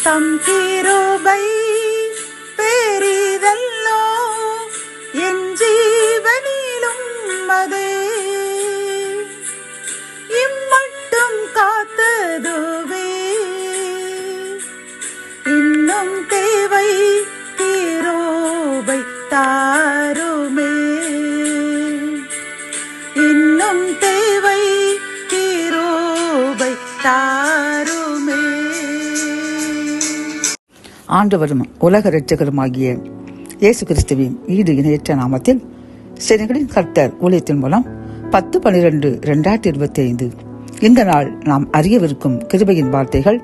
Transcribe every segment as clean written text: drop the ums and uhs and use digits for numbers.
தம் கிருபை பெரிதல்லோ என் ஜீவனிலும் அதே இம்மட்டும் காத்ததுவே இன்னும் தேவை கிருபை தாருமே இன்னும் தேவை கிருபை தாருமே. ஆண்டவரும் உலக இரட்சகருமாகிய இயேசு கிறிஸ்துவின் ஈடு இணையற்ற நாமத்தில் செனகளின் கர்த்தர் ஊழியத்தின் மூலம் 10/12/2025 இந்த நாள் நாம் அறியவிருக்கும் கிருபையின் வார்த்தைகள்.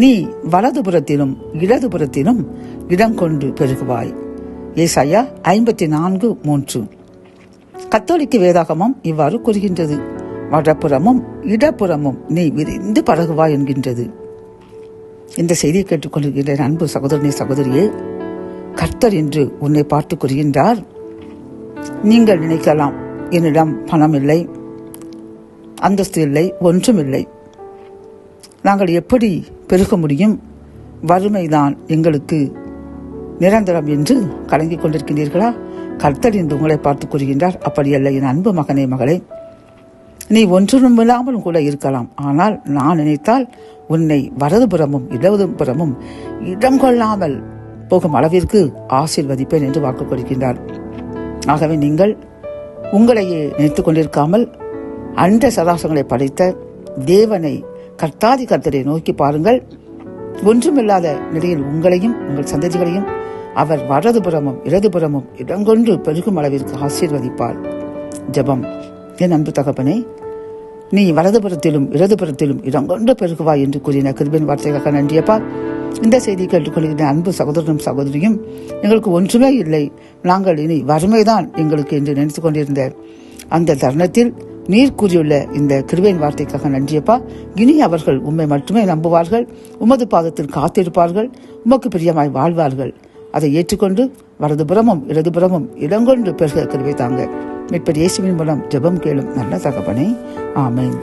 நீ வலதுபுறத்திலும் இடதுபுறத்திலும் இடம் கொண்டு பெருகுவாய். ஏசாயா 54:3. கத்தோலிக்க வேதாகமம் இவ்வாறு கூறுகின்றது. வடப்புறமும் இடப்புறமும் நீ விரிந்து பழகுவாய் என்கின்றது. இந்த செய்தியை கேட்டுக்கொள்கின்ற அன்பு சகோதரனே சகோதரியே, கர்த்தர் என்று உன்னை பார்த்து கூறுகின்றார். நீங்கள் நினைக்கலாம், என்னிடம் பணம் இல்லை, அந்தஸ்து இல்லை, ஒன்றும் இல்லை, நாங்கள் எப்படி பெருக முடியும், வறுமைதான் எங்களுக்கு நிரந்தரம் என்று கலங்கிக் கொண்டிருக்கின்றீர்களா? கர்த்தர் என்று உங்களை பார்த்து கூறுகின்றார், அப்படியல்ல என் அன்பு மகனே மகளே, நீ ஒன்றும் இல்லாமல் கூட இருக்கலாம். ஆனால் நான் நினைத்தால் உன்னை வலதுபுறமும் இடதுபுறமும் இடம் கொள்ளாமல் போகும் அளவிற்கு ஆசீர்வதிப்பேன் என்று வாக்கு கொடுக்கின்றார். ஆகவே நீங்கள் உங்களையே நினைத்துக் கொண்டிருக்காமல் அண்ட சராசங்களை படைத்த தேவனை, கர்த்தாதி கர்த்தரை நோக்கி பாருங்கள். ஒன்றுமில்லாத நிலையில் உங்களையும் உங்கள் சந்ததிகளையும் அவர் வலதுபுறமும் இடதுபுறமும் இடங்கொண்டு பெருகும் அளவிற்கு ஆசீர்வதிப்பார். ஜெபம். என் அன்பு தகப்பனே, நீ வலதுபுறத்திலும் இடதுபுறத்திலும் இடங்கொண்டு பெருகுவாய் என்று கூறின கிருபையின் வார்த்தைக்காக நன்றியப்பா. இந்த செய்தி கேட்டுக்கொள்கிற அன்பு சகோதரனும் சகோதரியும், எங்களுக்கு ஒன்றுமே இல்லை, நாங்கள் இனி வறுமைதான் எங்களுக்கு என்று நினைத்துக் கொண்டிருந்த அந்த தருணத்தில் நீர் கூறியுள்ள இந்த கிருபையின் வார்த்தைக்காக நன்றியப்பா. இனி அவர்கள் உம்மை மட்டுமே நம்புவார்கள், உமது பாதத்தில் காத்திருப்பார்கள், உமக்கு பிரியமாய் வாழ்வார்கள். அதை ஏற்றுக்கொண்டு வலதுபுறமும் இடதுபுறமும் இடங்கொண்டு பெருக கிருபை தாங்க. மீட்பர் இயேசுவின் மூலம் ஜெபம் கேளும் நல்ல தகப்பனே. ஆமென்.